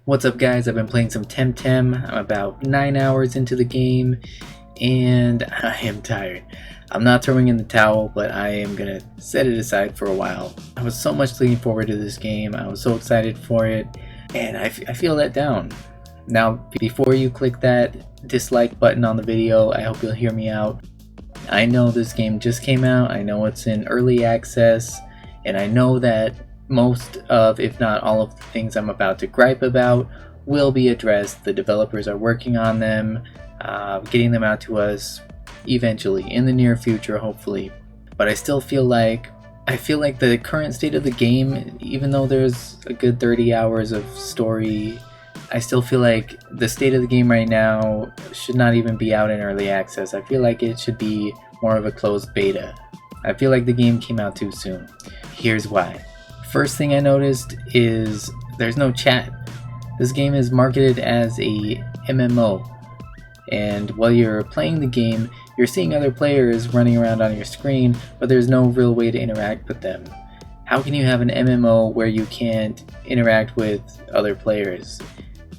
What's up guys, I've been playing some Temtem. I'm about 9 hours into the game and I am tired. I'm not throwing in the towel, but I am gonna set it aside for a while. I was so much looking forward to this game, I was so excited for it, and I feel let down. Now before you click that dislike button on the video, I hope you'll hear me out. I know this game just came out, I know it's in early access, and I know that most of, if not all of the things I'm about to gripe about will be addressed. The developers are working on them, getting them out to us eventually, in the near future hopefully. But I still feel like the current state of the game, even though there's a good 30 hours of story, I still feel like the state of the game right now should not even be out in early access. I feel like it should be more of a closed beta. I feel like the game came out too soon. Here's why. First thing I noticed is there's no chat. This game is marketed as a MMO, and while you're playing the game, you're seeing other players running around on your screen, but there's no real way to interact with them. How can you have an MMO where you can't interact with other players?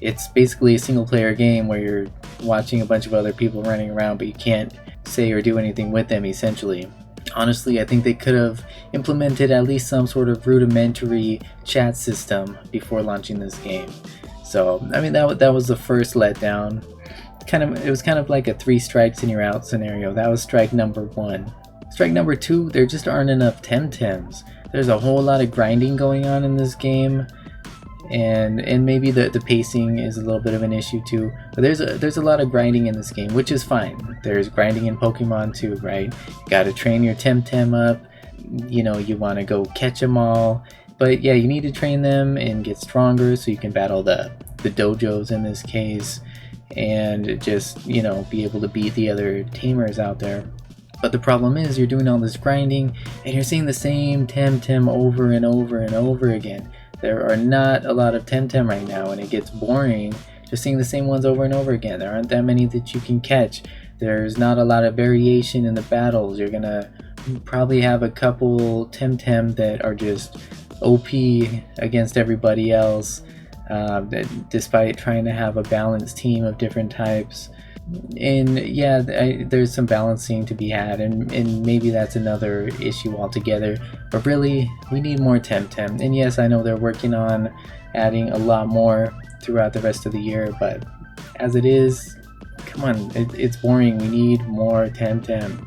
It's basically a single player game where you're watching a bunch of other people running around, but you can't say or do anything with them essentially. Honestly, I think they could have implemented at least some sort of rudimentary chat system before launching this game. So, I mean, that was the first letdown. It was kind of like a 3 strikes and you're out scenario. That was strike number 1. Strike number 2, there just aren't enough Temtems. There's a whole lot of grinding going on in this game, and maybe the pacing is a little bit of an issue too, but there's a lot of grinding in this game, which is fine. There's grinding in Pokemon too, right? You gotta train your Temtem up, you know, you want to go catch them all, but yeah, you need to train them and get stronger so you can battle the dojos in this case, and just, you know, be able to beat the other tamers out there. But the problem is you're doing all this grinding and you're seeing the same Temtem over and over and over again. There are not a lot of Temtem right now, and it gets boring just seeing the same ones over and over again. There aren't that many that you can catch. There's not a lot of variation in the battles. You're gonna probably have a couple Temtem that are just OP against everybody else, despite trying to have a balanced team of different types. And yeah, there's some balancing to be had, and maybe that's another issue altogether, but really we need more Temtem. And yes, I know they're working on adding a lot more throughout the rest of the year, but as it is, come on, it's boring. We need more Temtem.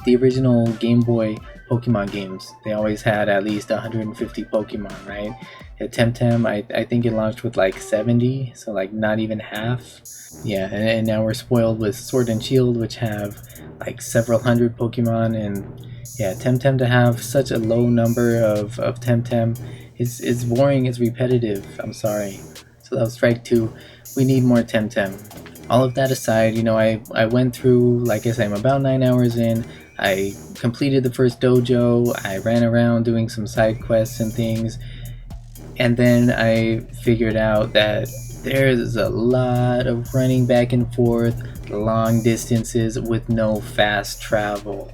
The original Game Boy Pokemon games, they always had at least 150 Pokemon, right? At Temtem, I think it launched with like 70, so like not even half. Yeah, and now we're spoiled with Sword and Shield, which have like several hundred Pokemon, and yeah, Temtem to have such a low number of Temtem, it's boring, it's repetitive, I'm sorry. So that was strike 2, we need more Temtem. All of that aside, you know, I went through, like I said, I'm about 9 hours in. I completed the first dojo, I ran around doing some side quests and things, and then I figured out that there's a lot of running back and forth, long distances with no fast travel.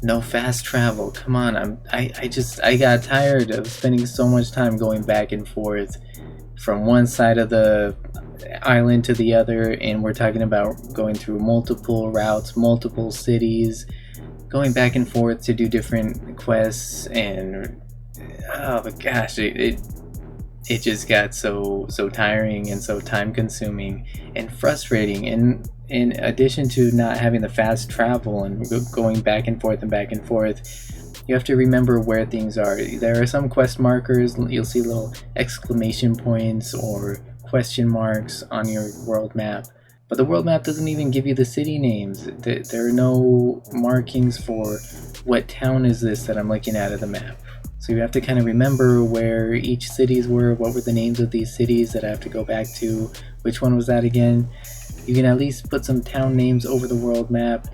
No fast travel, come on, I got tired of spending so much time going back and forth from one side of the island to the other, and we're talking about going through multiple routes, multiple cities, going back and forth to do different quests, and oh my gosh, it just got so tiring and so time consuming and frustrating. And in addition to not having the fast travel and going back and forth, you have to remember where things are. There are some quest markers, you'll see little exclamation points or question marks on your world map, but the world map doesn't even give you the city names. There are no markings for what town is this that I'm looking at the map. So you have to kind of remember where each cities were, what were the names of these cities that I have to go back to, which one was that again. You can at least put some town names over the world map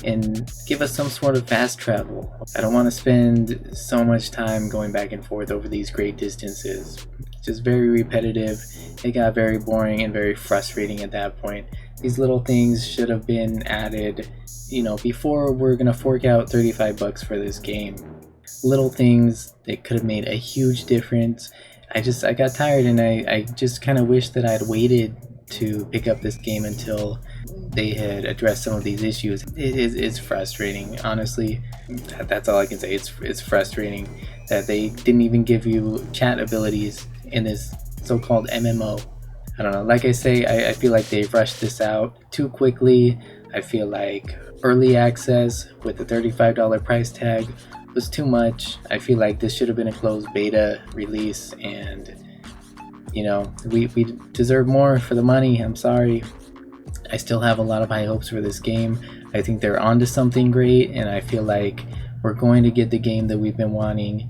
and give us some sort of fast travel. I don't want to spend so much time going back and forth over these great distances. Just very repetitive. It got very boring and very frustrating at that point. These little things should have been added, you know, before we're gonna fork out 35 bucks for this game. Little things that could have made a huge difference. I got tired, and I just kind of wish that I'd waited to pick up this game until they had addressed some of these issues. It's frustrating, honestly. That's all I can say. It's frustrating that they didn't even give you chat abilities in this so-called MMO. I don't know. Like I say, I feel like they rushed this out too quickly. I feel like early access with the $35 price tag was too much. I feel like this should have been a closed beta release, and you know, we deserve more for the money. I'm sorry. I still have a lot of high hopes for this game. I think they're onto something great, and I feel like we're going to get the game that we've been wanting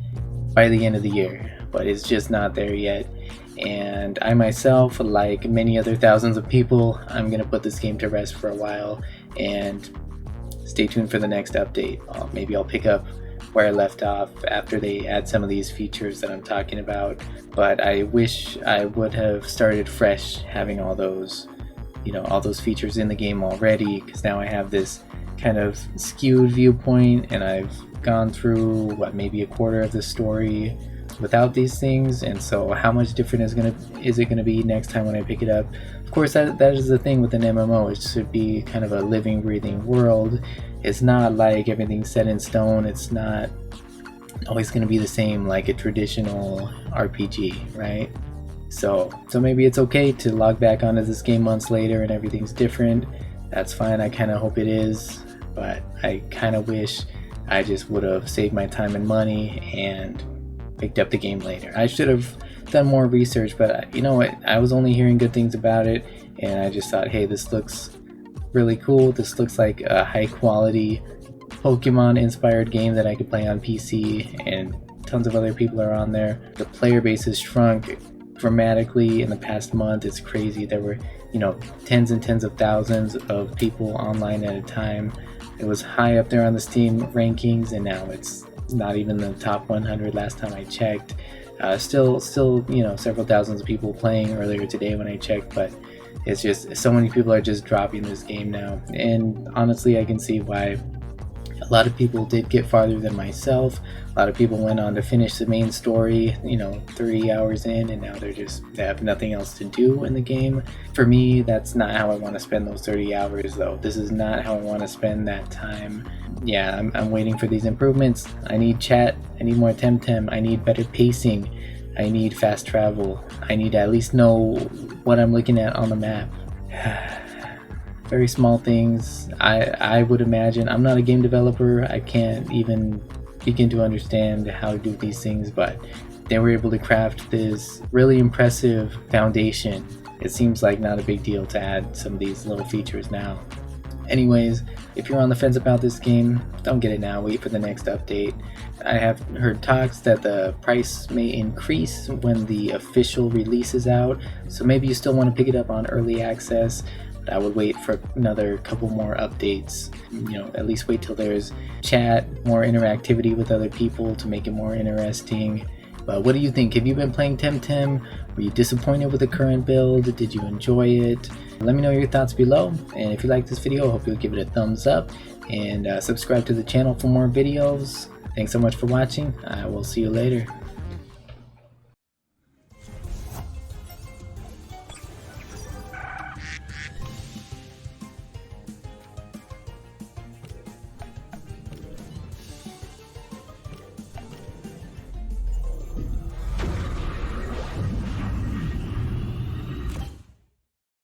by the end of the year, but it's just not there yet. And I myself, like many other thousands of people, I'm gonna put this game to rest for a while, and stay tuned for the next update. Maybe I'll pick up where I left off after they add some of these features that I'm talking about, but I wish I would have started fresh, having all those, you know, all those features in the game already, because now I have this kind of skewed viewpoint, and I've gone through maybe a quarter of the story without these things, and so how much different is it gonna be next time when I pick it up? Of course, that is the thing with an MMO. It should be kind of a living, breathing world. It's not like everything's set in stone. It's not always gonna be the same like a traditional RPG, right? So maybe it's okay to log back onto this game months later and everything's different. That's fine. I kind of hope it is, but I kind of wish I just would have saved my time and money and picked up the game later. I should have done more research, but you know what? I was only hearing good things about it, and I just thought, hey, this looks really cool. This looks like a high quality Pokemon inspired game that I could play on PC, and tons of other people are on there. The player base has shrunk dramatically in the past month. It's crazy. There were, you know, tens and tens of thousands of people online at a time. It was high up there on the Steam rankings, and now it's not even the top 100 last time I checked. Still, you know, several thousands of people playing earlier today when I checked, but it's just so many people are just dropping this game now, and honestly, I can see why. A lot of people did get farther than myself. A lot of people went on to finish the main story, you know, 30 hours in, and now they have nothing else to do in the game. For me, that's not how I want to spend those 30 hours, though. This is not how I want to spend that time. Yeah, I'm waiting for these improvements. I need chat. I need more Temtem. I need better pacing. I need fast travel. I need to at least know what I'm looking at on the map. Very small things. I would imagine. I'm not a game developer. I can't even begin to understand how to do these things, but they were able to craft this really impressive foundation. It seems like not a big deal to add some of these little features now. Anyways, if you're on the fence about this game, don't get it now. Wait for the next update. I have heard talks that the price may increase when the official release is out, so maybe you still want to pick it up on early access. I would wait for another couple more updates, you know, at least wait till there's chat, more interactivity with other people to make it more interesting. But what do you think? Have you been playing Temtem? Were you disappointed with the current build? Did you enjoy it? Let me know your thoughts below, and if you like this video, I hope you'll give it a thumbs up and subscribe to the channel for more videos. Thanks so much for watching. I will see you later.